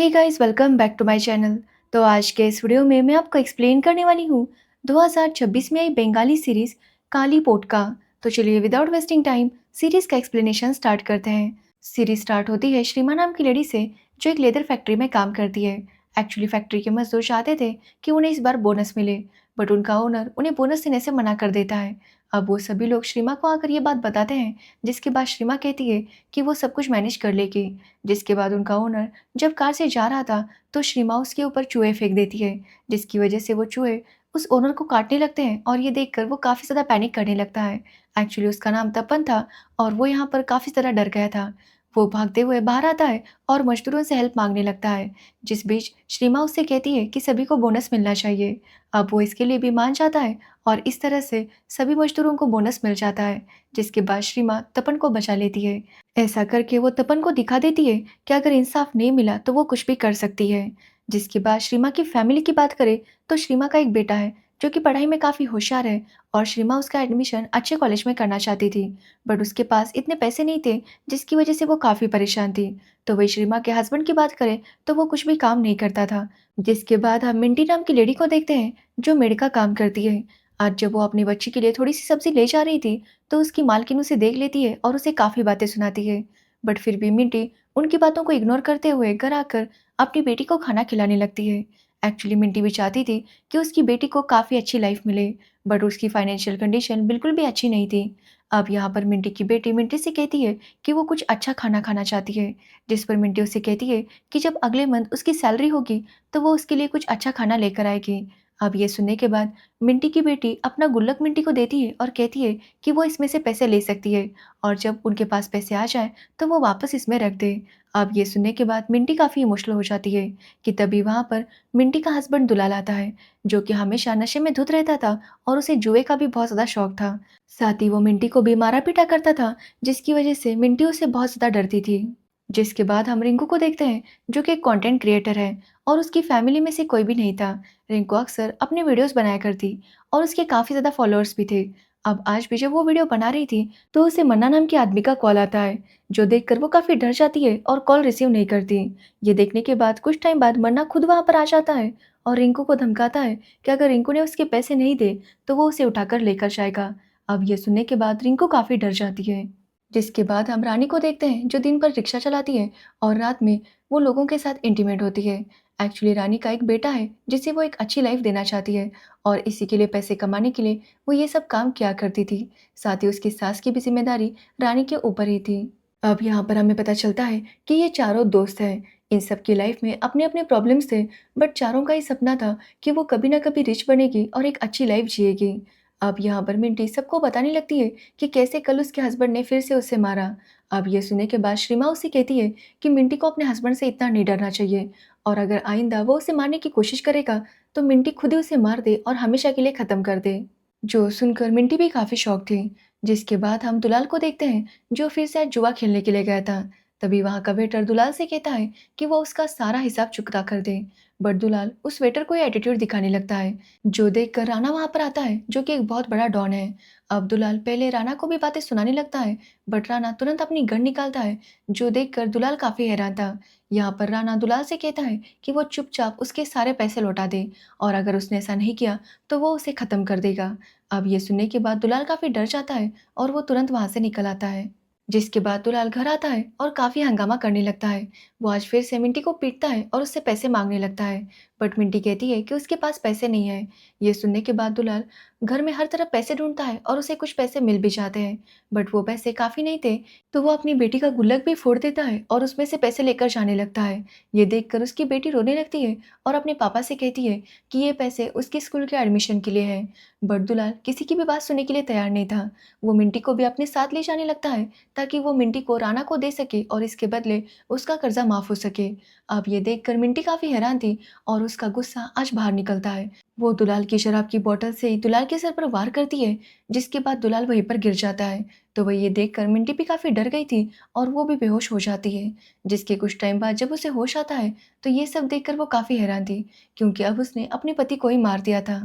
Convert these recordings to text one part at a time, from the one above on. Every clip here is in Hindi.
Hey guys, welcome back to my channel. तो आज के इस वीडियो में मैं आपको एक्सप्लेन करने वाली हूँ 2026 में आई बंगाली सीरीज काली पोट का। तो चलिए विदाउट वेस्टिंग टाइम सीरीज का एक्सप्लेनेशन स्टार्ट करते हैं। सीरीज स्टार्ट होती है श्रीमा नाम की लेडी से जो एक लेदर फैक्ट्री में काम करती है। एक्चुअली फैक्ट्री के मजदूर चाहते थे कि उन्हें इस बार बोनस मिले, बट उनका ओनर उन्हें बोनस देने से मना कर देता है। अब वो सभी लोग श्रीमा को आकर ये बात बताते हैं, जिसके बाद श्रीमा कहती है कि वो सब कुछ मैनेज कर लेगी। जिसके बाद उनका ओनर जब कार से जा रहा था तो श्रीमा उसके ऊपर चूहे फेंक देती है, जिसकी वजह से वो चूहे उस ओनर को काटने लगते हैं और ये देखकर वो काफ़ी ज़्यादा पैनिक करने लगता है। एक्चुअली उसका नाम तपन था और वो यहाँ पर काफ़ी ज़्यादा डर गया था। वो भागते हुए बाहर आता है और मजदूरों से हेल्प मांगने लगता है, जिस बीच श्रीमा उससे कहती है कि सभी को बोनस मिलना चाहिए। अब वो इसके लिए भी मान जाता है और इस तरह से सभी मजदूरों को बोनस मिल जाता है। जिसके बाद श्रीमा तपन को बचा लेती है। ऐसा करके वो तपन को दिखा देती है कि अगर इंसाफ नहीं मिला तो वो कुछ भी कर सकती है। जिसके बाद श्रीमा की फैमिली की बात करें तो श्रीमा का एक बेटा है जो कि पढ़ाई में काफ़ी होशियार है और श्रीमा उसका एडमिशन अच्छे कॉलेज में करना चाहती थी, बट उसके पास इतने पैसे नहीं थे, जिसकी वजह से वो काफ़ी परेशान थी। तो वही श्रीमा के हस्बैंड की बात करें तो वो कुछ भी काम नहीं करता था। जिसके बाद हम मिंटी नाम की लेडी को देखते हैं जो मेड का काम करती है। आज जब वो अपनी बच्ची के लिए थोड़ी सी सब्जी ले जा रही थी तो उसकी मालकिन उसे देख लेती है और उसे काफ़ी बातें सुनाती है। बट फिर भी मिंटी उनकी बातों को इग्नोर करते हुए घर आकर अपनी बेटी को खाना खिलाने लगती है। एक्चुअली मिंटी भी चाहती थी कि उसकी बेटी को काफ़ी अच्छी लाइफ मिले, बट उसकी फाइनेंशियल कंडीशन बिल्कुल भी अच्छी नहीं थी। अब यहाँ पर मिंटी की बेटी मिंटी से कहती है कि वो कुछ अच्छा खाना खाना चाहती है, जिस पर मिंटी उसे कहती है कि जब अगले मंथ उसकी सैलरी होगी तो वो उसके लिए कुछ अच्छा खाना लेकर आएगी। अब ये सुनने के बाद मिंटी की बेटी अपना गुल्लक मिंटी को देती है और कहती है कि वो इसमें से पैसे ले सकती है और जब उनके पास पैसे आ जाएँ तो वो वापस इसमें रख दे। अब ये सुनने के बाद मिंटी काफ़ी इमोशनल हो जाती है कि तभी वहाँ पर मिंटी का हस्बैंड दुलाल आता है, जो कि हमेशा नशे में धुत रहता था और उसे जुए का भी बहुत ज़्यादा शौक था। साथ ही वो मिंटी को भी मारा-पीटा करता था, जिसकी वजह से मिंटी उससे बहुत ज़्यादा डरती थी। जिसके बाद हम रिंकू को देखते हैं, जो कि एक कंटेंट क्रिएटर है और उसकी फैमिली में से कोई भी नहीं था। रिंकू अक्सर अपने वीडियोज़ बनाया करती और उसके काफ़ी ज़्यादा फॉलोअर्स भी थे। अब आज भी जब वो वीडियो बना रही थी, तो उसे मन्ना नाम के आदमी का कॉल आता है, जो देखकर वो काफ़ी डर जाती है और कॉल रिसीव नहीं करती। ये देखने के बाद कुछ टाइम बाद मन्ना खुद वहाँ पर आ जाता है और रिंकू को धमकाता है कि अगर रिंकू ने उसके पैसे नहीं दे, तो वो उसे उठाकर लेकर जाएगा। अब ये सुनने के बाद रिंकू काफ़ी डर जाती है। जिसके बाद हम रानी को देखते हैं, जो दिन भर रिक्शा चलाती है और रात में वो लोगों के साथ इंटीमेट होती है। एक्चुअली रानी का एक बेटा है जिसे वो एक अच्छी लाइफ देना चाहती है और इसी के लिए पैसे कमाने के लिए वो ये सब काम किया करती थी। साथ ही उसकी सास की भी जिम्मेदारी रानी के ऊपर ही थी। अब यहाँ पर हमें पता चलता है कि ये चारों दोस्त हैं। इन सब की लाइफ में अपने अपने प्रॉब्लम्स थे, बट चारों का ही सपना था कि वो कभी ना कभी रिच बनेगी और एक अच्छी लाइफ जिएगी। अब यहाँ पर मिंटी सबको बताने लगती है कि कैसे कल उसके हस्बैंड ने फिर से उसे मारा। अब ये सुनने के बाद श्रीमा उसे कहती है कि मिंटी को अपने हस्बैंड से इतना नहीं डरना चाहिए और अगर आइंदा वो उसे मारने की कोशिश करेगा तो मिंटी खुद ही उसे मार दे और हमेशा के लिए ख़त्म कर दे। जो सुनकर मिंटी भी काफ़ी शॉक थी। जिसके बाद हम दुलाल को देखते हैं, जो फिर से आज जुआ खेलने के लिए गया था। तभी वहाँ का वेटर दुलाल से कहता है कि वो उसका सारा हिसाब चुकता कर दे, बट दुलाल उस वेटर को एटीट्यूड दिखाने लगता है, जो देखकर राणा वहाँ पर आता है, जो कि एक बहुत बड़ा डॉन है। अब दुलाल पहले राणा को भी बातें सुनाने लगता है, बट राणा तुरंत अपनी गन निकालता है, जो देखकर दुलाल काफ़ी हैरान था। यहाँ पर राणा दुलाल से कहता है कि वो चुपचाप उसके सारे पैसे लौटा दे और अगर उसने ऐसा नहीं किया तो वो उसे ख़त्म कर देगा। अब ये सुनने के बाद दुलाल काफ़ी डर जाता है और वो तुरंत वहाँ से निकल आता है। जिसके बाद दुलाल घर आता है और काफ़ी हंगामा करने लगता है। वो आज फिर से मिंटी को पीटता है और उससे पैसे मांगने लगता है, बट मिंटी कहती है कि उसके पास पैसे नहीं है। ये सुनने के बाद दुलाल घर में हर तरफ पैसे ढूंढता है और उसे कुछ पैसे मिल भी जाते हैं, बट वो पैसे काफ़ी नहीं थे, तो वो अपनी बेटी का गुल्लक भी फोड़ देता है और उसमें से पैसे लेकर जाने लगता है। ये देखकर उसकी बेटी रोने लगती है और अपने पापा से कहती है कि ये पैसे उसके स्कूल के एडमिशन के लिए है, बट दुलाल किसी की भी बात सुनने के लिए तैयार नहीं था। वो मिंटी को भी अपने साथ ले जाने लगता है ताकि वो मिंटी को राणा को दे सके और इसके बदले उसका कर्जा माफ हो सके। अब ये देखकर मिंटी काफी हैरान थी और उसका गुस्सा आज बाहर निकलता है। वो दुलाल की शराब की बोतल से ही दुलाल के सर पर वार करती है, जिसके बाद दुलाल वहीं पर गिर जाता है। तो वह ये देखकर मिंटी भी काफी डर गई थी और वो भी बेहोश हो जाती है। जिसके कुछ टाइम बाद जब उसे होश आता है तो ये सब देखकर वो काफी हैरान थी, क्योंकि अब उसने अपने पति को ही मार दिया था।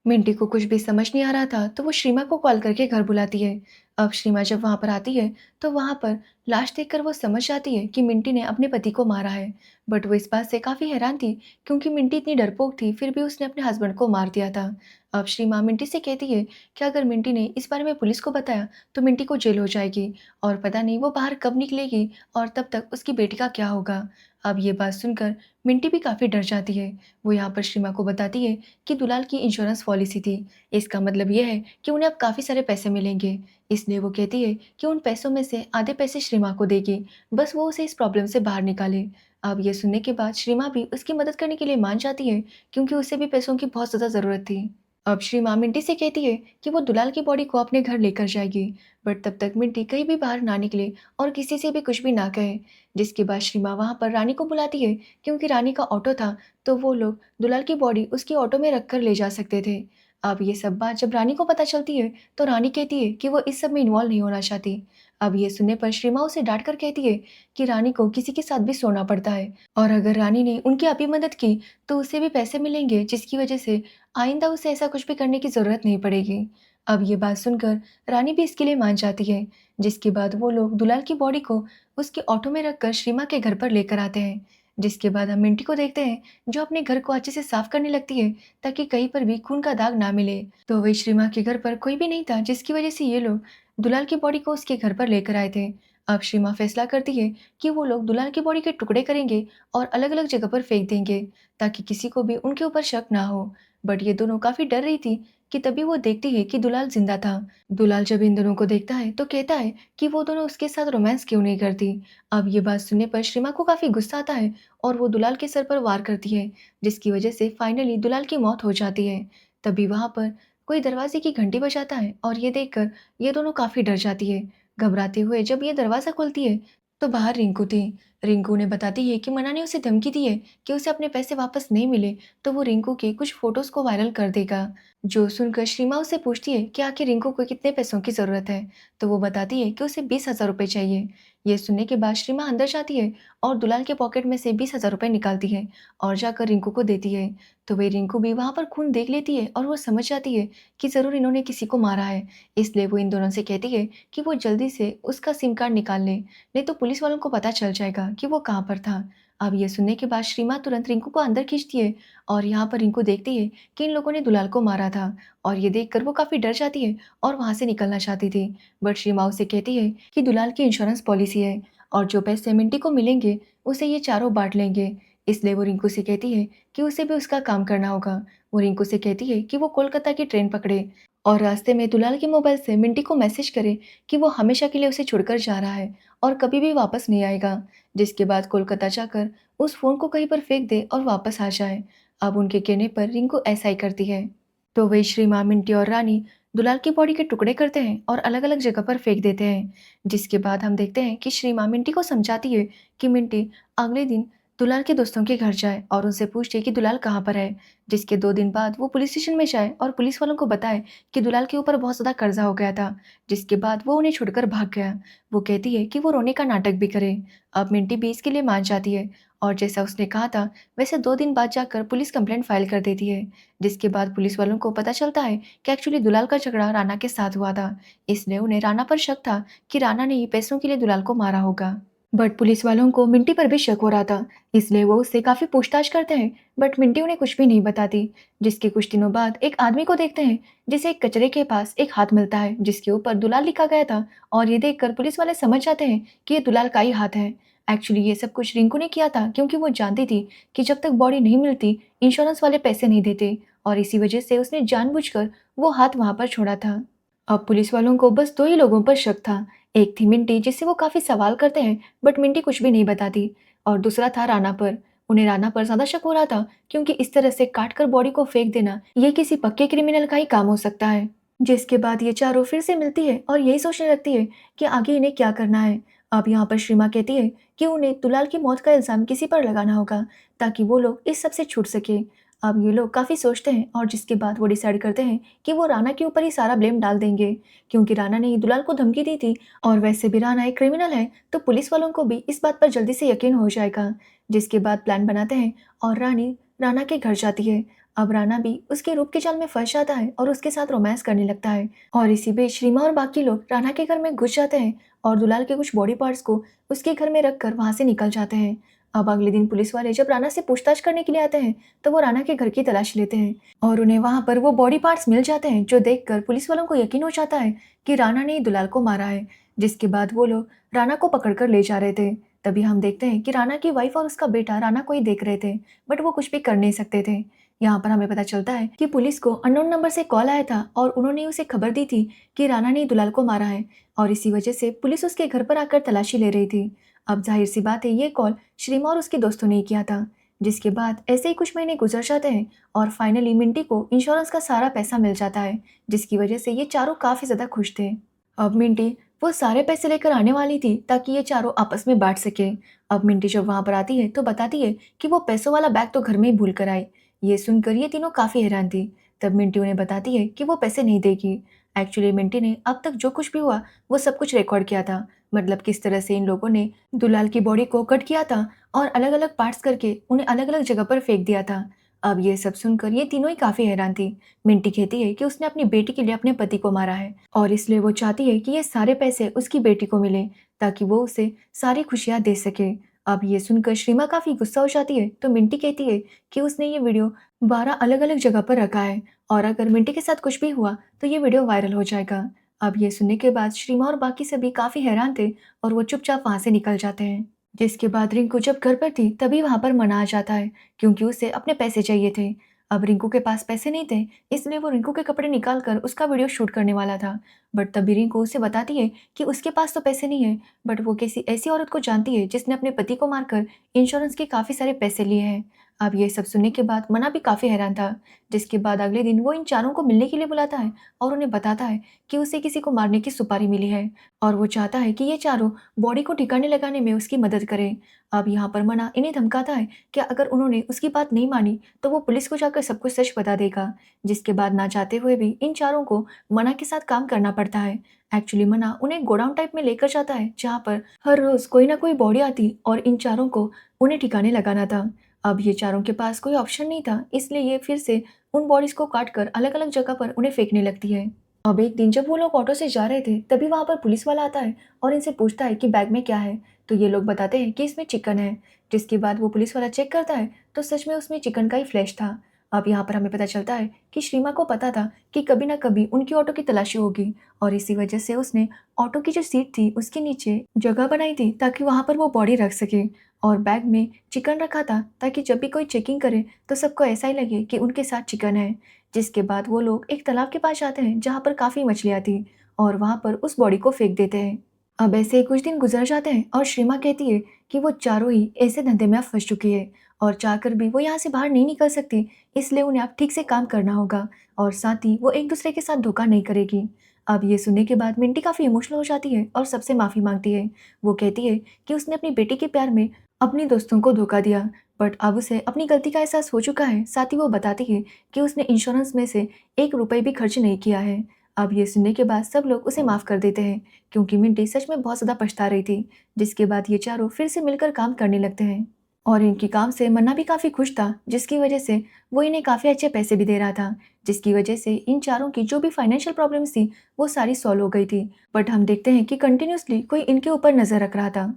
मिंटी को कुछ भी समझ नहीं आ रहा था, तो वो श्रीमा को कॉल करके घर बुलाती है। अब श्रीमा जब वहाँ पर आती है तो वहाँ पर लाश देखकर वो समझ जाती है कि मिंटी ने अपने पति को मारा है। बट वो इस बात से काफ़ी हैरान थी क्योंकि मिंटी इतनी डरपोक थी, फिर भी उसने अपने हस्बैंड को मार दिया था। अब श्रीमा मिंटी से कहती है कि अगर मिंटी ने इस बारे में पुलिस को बताया तो मिंटी को जेल हो जाएगी और पता नहीं वो बाहर कब निकलेगी और तब तक उसकी बेटी का क्या होगा। अब ये बात सुनकर मिंटी भी काफ़ी डर जाती है। वो यहाँ पर श्रीमा को बताती है कि दुलाल की इंश्योरेंस पॉलिसी थी, इसका मतलब ये है कि उन्हें अब काफ़ी सारे पैसे मिलेंगे। इसलिए वो कहती है कि उन पैसों में से आधे पैसे श्रीमा को देगी, बस वो उसे इस प्रॉब्लम से बाहर निकाले। अब ये सुनने के बाद श्रीमा भी उसकी मदद करने के लिए मान जाती है क्योंकि उसे भी पैसों की बहुत ज़्यादा ज़रूरत थी। अब श्रीमा मिंटी से कहती है कि वो दुलाल की बॉडी को अपने घर लेकर जाएगी, बट तब तक मिंटी कहीं भी बाहर ना निकले और किसी से भी कुछ भी ना कहे। जिसके बाद श्रीमा वहाँ पर रानी को बुलाती है क्योंकि रानी का ऑटो था, तो वो लोग दुलाल की बॉडी उसकी ऑटो में रख कर ले जा सकते थे। अब ये सब बात जब रानी को पता चलती है तो रानी कहती है कि वो इस सब में इन्वॉल्व नहीं होना चाहती। अब ये सुनने पर श्रीमा उसे डांट कर कहती है कि रानी को किसी के साथ भी सोना पड़ता है और अगर रानी ने उनकी अभी मदद की तो उसे भी पैसे मिलेंगे, जिसकी वजह से आइंदा उसे ऐसा कुछ भी करने की ज़रूरत नहीं पड़ेगी। अब ये बात सुनकर रानी भी इसके लिए मान जाती है, जिसके बाद वो लोग दुलाल की बॉडी को उसके ऑटो में रखकर श्रीमा के घर पर लेकर आते हैं। जिसके बाद हम मिंटी को देखते हैं जो अपने घर को अच्छे से साफ करने लगती है ताकि कहीं पर भी खून का दाग ना मिले। तो वही श्रीमा के घर पर कोई भी नहीं था, जिसकी वजह से ये लोग दुलाल की बॉडी को उसके घर पर लेकर आए थे। अब श्रीमा फैसला करती है कि वो लोग दुलाल की बॉडी के टुकड़े करेंगे और अलग-अलग जगह पर फेंक देंगे ताकि किसी को भी उनके ऊपर शक ना हो। बट ये दोनों काफ़ी डर रही थी कि तभी वो देखती है कि दुलाल जिंदा था। दुलाल जब इन दोनों को देखता है तो कहता है कि वो दोनों उसके साथ रोमांस क्यों नहीं करती। अब ये बात सुनने पर श्रीमा को काफ़ी गुस्सा आता है और वो दुलाल के सर पर वार करती है, जिसकी वजह से फाइनली दुलाल की मौत हो जाती है। तभी वहाँ पर कोई दरवाजे की घंटी बजाता है और ये देखकर ये दोनों काफ़ी डर जाती है। घबराते हुए जब ये दरवाज़ा खोलती है तो बाहर रिंकू थी। रिंकू उन्हें बताती है कि मना ने उसे धमकी दी है कि उसे अपने पैसे वापस नहीं मिले तो वो रिंकू के कुछ फोटोज़ को वायरल कर देगा। जो सुनकर श्रीमा उससे पूछती है कि आखिर रिंकू को कितने पैसों की ज़रूरत है, तो वो बताती है कि उसे 20,000 रुपये चाहिए। ये सुनने के बाद श्रीमा अंदर जाती है और दुलाल के पॉकेट में से 20,000 रुपये निकालती है और जाकर रिंकू को देती है। तो वही रिंकू भी वहाँ पर खून देख लेती है और वो समझ जाती है कि ज़रूर इन्होंने किसी को मारा है। इसलिए वो इन दोनों से कहती है कि वो जल्दी से उसका सिम कार्ड निकाल ले, नहीं तो पुलिस वालों को पता चल जाएगा कि वो कहाँ पर था। अब ये सुनने के बाद श्रीमा तुरंत रिंकू को अंदर खींचती है और यहाँ पर रिंकू देखती है कि इन लोगों ने दुलाल को मारा था और ये देखकर वो काफ़ी डर जाती है और वहाँ से निकलना चाहती थी। बट श्रीमा उसे कहती है कि दुलाल की इंश्योरेंस पॉलिसी है और जो पैसे मिंटी को मिलेंगे उसे ये चारों बाँट लेंगे। इसलिए वो रिंकू से कहती है कि उसे भी उसका काम करना होगा। वो रिंकू से कहती है कि वो कोलकाता की ट्रेन पकड़े और रास्ते में दुलाल के मोबाइल से मिंटी को मैसेज करे कि वो हमेशा के लिए उसे छोड़कर जा रहा है और कभी भी वापस नहीं आएगा। जिसके बाद कोलकाता जाकर उस फ़ोन को कहीं पर फेंक दे और वापस आ जाए। अब उनके कहने पर रिंकू ऐसा ही करती है। तो वही श्रीमा, मिंटी और रानी दुलाल की बॉडी के टुकड़े करते हैं और अलग-अलग जगह पर फेंक देते हैं। जिसके बाद हम देखते हैं कि श्रीमा मिंटी को समझाती है कि मिंटी अगले दिन दुलाल के दोस्तों के घर जाए और उनसे पूछे कि दुलाल कहाँ पर है। जिसके 2 दिन बाद वो पुलिस स्टेशन में जाए और पुलिस वालों को बताए कि दुलाल के ऊपर बहुत ज़्यादा कर्जा हो गया था। जिसके बाद वो उन्हें छोड़कर भाग गया। वो कहती है कि वो रोने का नाटक भी करे। अब मिंटी भी इसके लिए मान जाती है और जैसा उसने कहा था वैसे 2 दिन बाद जाकर पुलिस कंप्लेंट फाइल कर देती है। जिसके बाद पुलिस वालों को पता चलता है कि एक्चुअली दुलाल का झगड़ा राना के साथ हुआ था। इसलिए उन्हें राना पर शक था कि राना ने ही पैसों के लिए दुलाल को मारा होगा। बट पुलिस वालों को मिंटी पर भी शक हो रहा था, इसलिए वो उससे काफ़ी पूछताछ करते हैं, बट मिंटी उन्हें कुछ भी नहीं बताती। जिसके कुछ दिनों बाद एक आदमी को देखते हैं, जिसे एक कचरे के पास एक हाथ मिलता है, जिसके ऊपर दुलाल लिखा गया था और ये देखकर पुलिस वाले समझ जाते हैं कि ये दुलाल का ही हाथ है। एक्चुअली ये सब कुछ रिंकू ने किया था क्योंकि वो जानती थी कि जब तक बॉडी नहीं मिलती, इंश्योरेंस वाले पैसे नहीं देते और इसी वजह से उसने जानबूझकर वो हाथ वहाँ पर छोड़ा था। अब पुलिस वालों को बस 2 ही लोगों पर शक था। एक थी मिंटी, जिससे वो काफ़ी सवाल करते हैं बट मिंटी कुछ भी नहीं बताती और दूसरा था राना पर। उन्हें राना पर ज़्यादा शक हो रहा था क्योंकि इस तरह से काट कर बॉडी को फेंक देना ये किसी पक्के क्रिमिनल का ही काम हो सकता है। जिसके बाद ये चारों फिर से मिलती है और यही सोचने लगती है कि आगे इन्हें क्या करना है। अब यहाँ पर श्रीमा कहती है कि उन्हें दुलाल की मौत का इल्ज़ाम किसी पर लगाना होगा ताकि वो लोग इस सब से छूट सके। अब ये लोग काफ़ी सोचते हैं और जिसके बाद वो डिसाइड करते हैं कि वो राना के ऊपर ही सारा ब्लेम डाल देंगे क्योंकि राना ने ही दुलाल को धमकी दी थी और वैसे भी राना एक क्रिमिनल है, तो पुलिस वालों को भी इस बात पर जल्दी से यकीन हो जाएगा। जिसके बाद प्लान बनाते हैं और रानी राना के घर जाती है। अब राना भी उसके रूप के जाल में फंस जाता है और उसके साथ रोमांस करने लगता है। और इसी बीच श्रीमा और बाकी लोग राना के घर में घुस जाते हैं और दुलाल के कुछ बॉडी पार्ट्स को उसके घर में रखकर वहां से निकल जाते हैं। अब अगले दिन पुलिस वाले जब राना से पूछताछ करने के लिए आते हैं तो वो राना के घर की तलाश लेते हैं और उन्हें वहां पर वो बॉडी पार्ट्स मिल जाते हैं, जो देखकर पुलिस वालों को यकीन हो जाता है कि राना ने ही दुलाल को मारा है। जिसके बाद वो लोग राना को पकड़कर ले जा रहे थे। तभी हम देखते हैं कि राना की वाइफ और उसका बेटा राना को ही देख रहे थे, बट वो कुछ भी कर नहीं सकते थे। यहाँ पर हमें पता चलता है कि पुलिस को अननोन नंबर से कॉल आया था और उन्होंने उसे खबर दी थी कि राना ने दुलाल को मारा है और इसी वजह से पुलिस उसके घर पर आकर तलाशी ले रही थी। अब जाहिर सी बात है, ये कॉल श्रीमा और उसके दोस्तों ने ही किया था। जिसके बाद ऐसे ही कुछ महीने गुजर जाते हैं और फाइनली मिंटी को इंश्योरेंस का सारा पैसा मिल जाता है, जिसकी वजह से ये चारों काफी ज्यादा खुश थे। अब मिंटी वो सारे पैसे लेकर आने वाली थी ताकि ये चारों आपस में बांट सके। अब मिंटी जब वहां पर आती है तो बताती है कि वो पैसों वाला बैग तो घर में ही भूल कर आई। ये सुनकर ये तीनों काफी हैरान थी। तब मिंटी उन्हें बताती है कि वो पैसे नहीं देगी। एक्चुअली मिंटी ने अब तक जो कुछ भी हुआ वो सब कुछ रिकॉर्ड किया था, मतलब किस तरह से इन लोगों ने दुलाल की बॉडी को कट किया था और अलग अलग पार्ट्स करके उन्हें अलग अलग जगह पर फेंक दिया था। अब ये सब सुनकर ये तीनों ही काफी हैरान थी। मिंटी कहती है कि उसने अपनी बेटी के लिए अपने पति को मारा है और इसलिए वो चाहती है कि ये सारे पैसे उसकी बेटी को मिले ताकि वो उसे सारी खुशियां दे सके। अब ये सुनकर श्रीमा काफी गुस्सा हो जाती है तो मिंटी कहती है कि उसने ये वीडियो 12 अलग अलग जगह पर रखा है और अगर मिंटी के साथ कुछ भी हुआ तो ये वीडियो वायरल हो जाएगा। अब ये सुनने के बाद श्रीमा और बाकी सभी काफी हैरान थे और वो चुपचाप वहां से निकल जाते हैं। जिसके बाद रिंकू जब घर पर थी तभी वहां पर मना आ जाता है क्योंकि उसे अपने पैसे चाहिए थे। अब रिंकू के पास पैसे नहीं थे, इसलिए वो रिंकू के कपड़े निकाल कर उसका वीडियो शूट करने वाला था। बट तभी रिंकू उसे बताती है कि उसके पास तो पैसे नहीं है, बट वो किसी ऐसी औरत को जानती है जिसने अपने पति को मारकर इंश्योरेंस के काफी सारे पैसे लिए हैं। अब ये सब सुनने के बाद मना भी काफी हैरान था। जिसके बाद अगले दिन वो इन चारों को मिलने के लिए बुलाता है और उन्हें बताता है कि उसे किसी को मारने की सुपारी मिली है और वो चाहता है कि ये चारों बॉडी को ठिकाने लगाने में उसकी मदद करें। अब यहाँ पर मना इन्हें धमकाता है कि अगर उन्होंने उसकी बात नहीं मानी तो वो पुलिस को जाकर सब कुछ सच बता देगा। जिसके बाद ना चाहते हुए भी इन चारों को मना के साथ काम करना पड़ता है। एक्चुअली मना उन्हें गोडाउन टाइप में लेकर जाता है जहाँ पर हर रोज कोई ना कोई बॉडी आती और इन चारों को उन्हें ठिकाने लगाना था। अब ये चारों के पास कोई ऑप्शन नहीं था, इसलिए ये फिर से उन बॉडीज को काट कर अलग अलग जगह पर उन्हें फेंकने लगती है। अब एक दिन जब वो लोग ऑटो से जा रहे थे तभी वहां पर पुलिस वाला आता है और इनसे पूछता है कि बैग में क्या है। तो ये लोग बताते हैं कि इसमें चिकन है। जिसके बाद वो पुलिस वाला चेक करता है तो सच में उसमें चिकन का ही फ्लैश था। अब यहाँ पर हमें पता चलता है कि श्रीमा को पता था कि कभी ना कभी उनकी ऑटो की तलाशी होगी और इसी वजह से उसने ऑटो की जो सीट थी उसके नीचे जगह बनाई थी ताकि वहां पर वो बॉडी रख सके और बैग में चिकन रखा था ताकि जब भी कोई चेकिंग करे तो सबको ऐसा ही लगे कि उनके साथ चिकन है। जिसके बाद वो लोग एक तालाब के पास जाते हैं जहाँ पर काफी मछलियाँ थी और वहां पर उस बॉडी को फेंक देते हैं। अब ऐसे ही कुछ दिन गुजर जाते हैं और श्रीमा कहती है कि वो चारों ही ऐसे धंधे में अब फंस चुकी है और चाहकर भी वो यहाँ से बाहर नहीं निकल सकती, इसलिए उन्हें अब ठीक से काम करना होगा और साथ ही वो एक दूसरे के साथ धोखा नहीं करेगी। अब ये सुनने के बाद मिंटी काफी इमोशनल हो जाती है और सबसे माफी मांगती है। वो कहती है कि उसने अपनी बेटी के प्यार में अपने दोस्तों को धोखा दिया, बट अब उसे अपनी गलती का एहसास हो चुका है। साथ ही वो बताती है कि उसने इंश्योरेंस में से 1 रुपए भी खर्च नहीं किया है। अब ये सुनने के बाद सब लोग उसे माफ कर देते हैं क्योंकि मिंटी सच में बहुत ज्यादा पछता रही थी। जिसके बाद ये चारों फिर से मिलकर काम करने लगते हैं और इनके काम से मन्ना भी काफी खुश था, जिसकी वजह से वो इन्हें काफी अच्छे पैसे भी दे रहा था। जिसकी वजह से इन चारों की जो भी फाइनेंशियल प्रॉब्लम्स थी वो सारी सॉल्व हो गई थी। बट हम देखते हैं कि कंटिन्यूसली कोई इनके ऊपर नजर रख रहा था।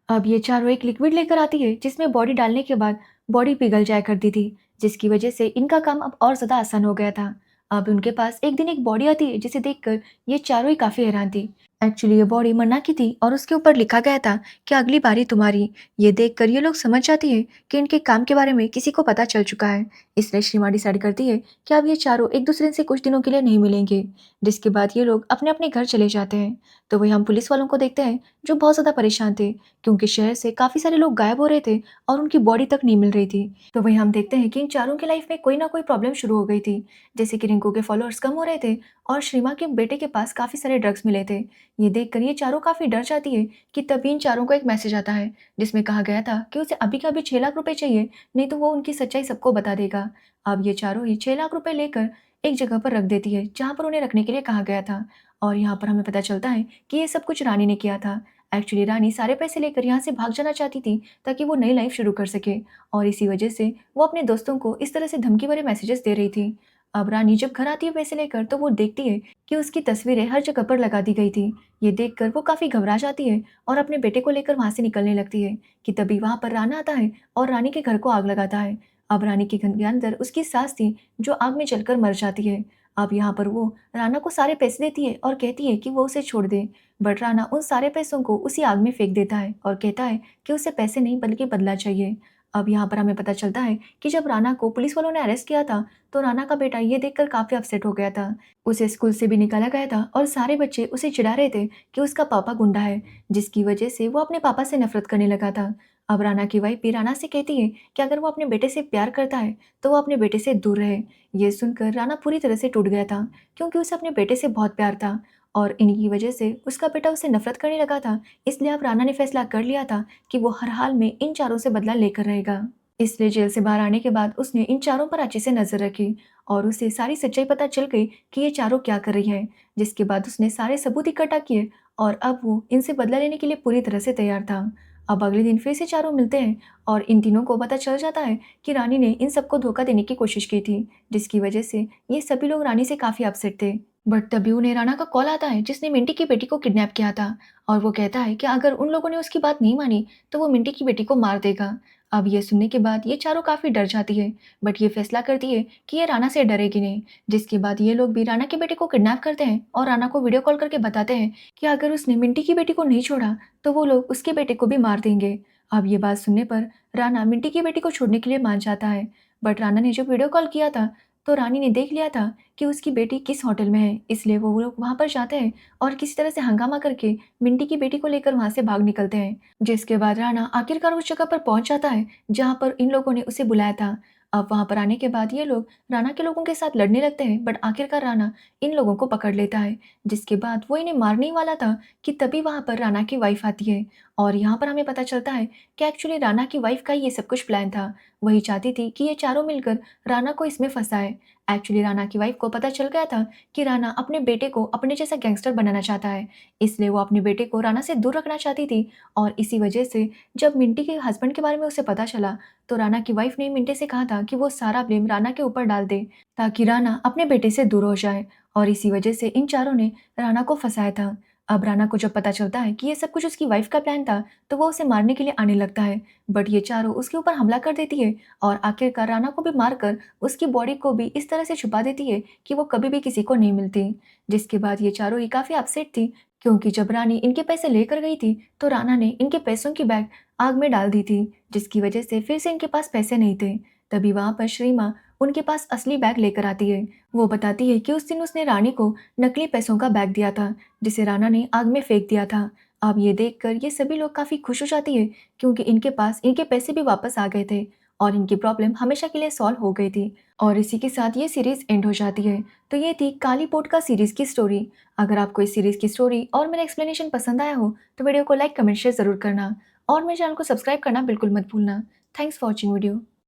अब ये चारों एक लिक्विड लेकर आती है जिसमें बॉडी डालने के बाद बॉडी पिघल जाया करती थी, जिसकी वजह से इनका काम अब और ज्यादा आसान हो गया था। अब उनके पास एक दिन एक बॉडी आती है जिसे देखकर ये चारों ही काफी हैरान थी। एक्चुअली ये बॉडी मन्ना की थी और उसके ऊपर लिखा गया था कि अगली बारी तुम्हारी। ये देखकर ये लोग समझ जाती है कि इनके काम के बारे में किसी को पता चल चुका है, इसलिए श्रीमा डिसाइड करती है कि अब ये चारों एक दूसरे से कुछ दिनों के लिए नहीं मिलेंगे। जिसके बाद ये लोग अपने अपने घर चले जाते हैं। तो वही हम पुलिस वालों को देखते हैं जो बहुत ज्यादा परेशान थे क्योंकि शहर से काफी सारे लोग गायब हो रहे थे और उनकी बॉडी तक नहीं मिल रही थी। तो वही हम देखते हैं कि इन चारों की लाइफ में कोई ना कोई प्रॉब्लम शुरू हो गई थी, जैसे कि रिंकू के फॉलोअर्स कम हो रहे थे और श्रीमा के बेटे के पास काफी सारे ड्रग्स मिले थे। ये देखकर ये चारों काफी डर जाती है कि तभी इन चारों को एक मैसेज आता है जिसमें कहा गया था कि उसे अभी का अभी 6 लाख रुपए चाहिए, नहीं तो वो उनकी सच्चाई सबको बता देगा। अब ये चारों ही 6 लाख रुपए लेकर एक जगह पर रख देती है जहाँ पर उन्हें रखने के लिए कहा गया था और यहाँ पर हमें पता चलता है कि ये सब कुछ रानी ने किया था। एक्चुअली रानी सारे पैसे लेकर यहाँ से भाग जाना चाहती थी ताकि वो नई लाइफ शुरू कर सके, और इसी वजह से वो अपने दोस्तों को इस तरह से धमकी भरे मैसेजेस दे रही थी। अब रानी जब घर आती है पैसे लेकर, तो वो देखती है कि उसकी तस्वीरें हर जगह पर लगा दी गई थी। ये देखकर वो काफी घबरा जाती है और अपने बेटे को लेकर वहां से निकलने लगती है कि तभी वहां पर राणा आता है और रानी के घर को आग लगाता है। अब रानी के घर के अंदर उसकी सास थी जो आग में जलकर मर जाती है। अब यहाँ पर वो राणा को सारे पैसे देती है और कहती है कि वो उसे छोड़ दे, बट राणा उन सारे पैसों को उसी आग में फेंक देता है और कहता है कि उसे पैसे नहीं बल्कि बदला चाहिए। अब यहाँ पर हमें पता चलता है कि जब राणा को पुलिस वालों ने अरेस्ट किया था, तो राणा का बेटा ये देखकर काफी अपसेट हो गया था। उसे स्कूल से भी निकाला गया था और सारे बच्चे उसे चिढ़ा रहे थे कि उसका पापा गुंडा है, जिसकी वजह से वो अपने पापा से नफरत करने लगा था। अब राणा की वाइफ भी राणा से कहती है कि अगर वो अपने बेटे से प्यार करता है तो वो अपने बेटे से दूर रहे। ये सुनकर राणा पूरी तरह से टूट गया था, क्योंकि उसे अपने बेटे से बहुत प्यार था और इन्हीं की वजह से उसका बेटा उसे नफरत करने लगा था। इसलिए अब राणा ने फैसला कर लिया था कि वो हर हाल में इन चारों से बदला लेकर रहेगा। इसलिए जेल से बाहर आने के बाद उसने इन चारों पर अच्छे से नजर रखी और उसे सारी सच्चाई पता चल गई कि ये चारों क्या कर रही है। जिसके बाद उसने सारे सबूत इकट्ठा किए और अब वो इनसे बदला लेने के लिए पूरी तरह से तैयार था। अब अगले दिन फिर से चारों मिलते हैं और इन तीनों को पता चल जाता है कि रानी ने इन सबको धोखा देने की कोशिश की थी, जिसकी वजह से ये सभी लोग रानी से काफी अपसेट थे। बट तभी उन्हें राणा का कॉल आता है जिसने मिंटी की बेटी को किडनैप किया था, और वो कहता है कि अगर उन लोगों ने उसकी बात नहीं मानी तो वो मिंटी की बेटी को मार देगा। अब ये सुनने के बाद ये चारों काफी डर जाती है, बट ये फैसला करती है कि ये राणा से डरेगी नहीं। जिसके बाद ये लोग भी राणा के बेटे को किडनैप करते हैं और राणा को वीडियो कॉल करके बताते हैं कि अगर उसने मिंटी की बेटी को नहीं छोड़ा तो वो लोग उसके बेटे को भी मार देंगे। अब ये बात सुनने पर राणा मिंटी की बेटी को छोड़ने के लिए मान जाता है, बट राणा ने जब वीडियो कॉल किया था तो रानी ने देख लिया था कि उसकी बेटी किस होटल में है, इसलिए वो लोग वहां पर जाते हैं और किसी तरह से हंगामा करके मिंटी की बेटी को लेकर वहां से भाग निकलते हैं। जिसके बाद राणा आखिरकार उस जगह पर पहुंच जाता है जहां पर इन लोगों ने उसे बुलाया था। अब वहां पर आने के बाद ये लोग राणा के लोगों के साथ लड़ने लगते हैं, बट आखिरकार राणा इन लोगों को पकड़ लेता है। जिसके बाद वो इन्हें मारने ही वाला था कि तभी वहां पर राणा की वाइफ आती है और यहाँ पर हमें पता चलता है कि एक्चुअली राणा की वाइफ का ये सब कुछ प्लान था। वही चाहती थी कि ये चारों मिलकर राणा को इसमें फंसाए। एक्चुअली राणा की वाइफ को पता चल गया था कि राणा अपने बेटे को अपने जैसा गैंगस्टर बनाना चाहता है, इसलिए वो अपने बेटे को राणा से दूर रखना चाहती थी। और इसी वजह से जब मिंटी के हस्बैंड के बारे में उसे पता चला, तो राणा की वाइफ ने मिंटी से कहा था कि वो सारा ब्लेम राणा के ऊपर डाल दे ताकि राणा अपने बेटे से दूर हो जाए, और इसी वजह से इन चारों ने राणा को फंसाया था। अब राणा को जब पता चलता है कि ये सब कुछ उसकी वाइफ का प्लान था, तो वो उसे मारने के लिए आने लगता है, बट ये चारों उसके ऊपर हमला कर देती है और आखिरकार राणा को भी मारकर उसकी बॉडी को भी इस तरह से छुपा देती है कि वो कभी भी किसी को नहीं मिलती। जिसके बाद ये चारों ही काफी अपसेट थी, क्योंकि जब रानी इनके पैसे लेकर गई थी तो राणा ने इनके पैसों की बैग आग में डाल दी थी, जिसकी वजह से फिर से इनके पास पैसे नहीं थे। तभी वहां पर श्रीमा उनके पास असली बैग लेकर आती है। वो बताती है कि उस दिन उसने रानी को नकली पैसों का बैग दिया था, जिसे राणा ने आग में फेंक दिया था। अब ये देखकर ये सभी लोग काफी खुश हो जाती है, क्योंकि इनके पास इनके पैसे भी वापस आ गए थे और इनकी प्रॉब्लम हमेशा के लिए सॉल्व हो गई थी। और इसी के साथ ये सीरीज एंड हो जाती है। तो ये थी काली पोट का सीरीज की स्टोरी। अगर आपको इस सीरीज की स्टोरी और मेरा एक्सप्लेनेशन पसंद आया हो तो वीडियो को लाइक कमेंट शेयर जरूर करना और मेरे चैनल को सब्सक्राइब करना बिल्कुल मत भूलना। Thanks for watching video.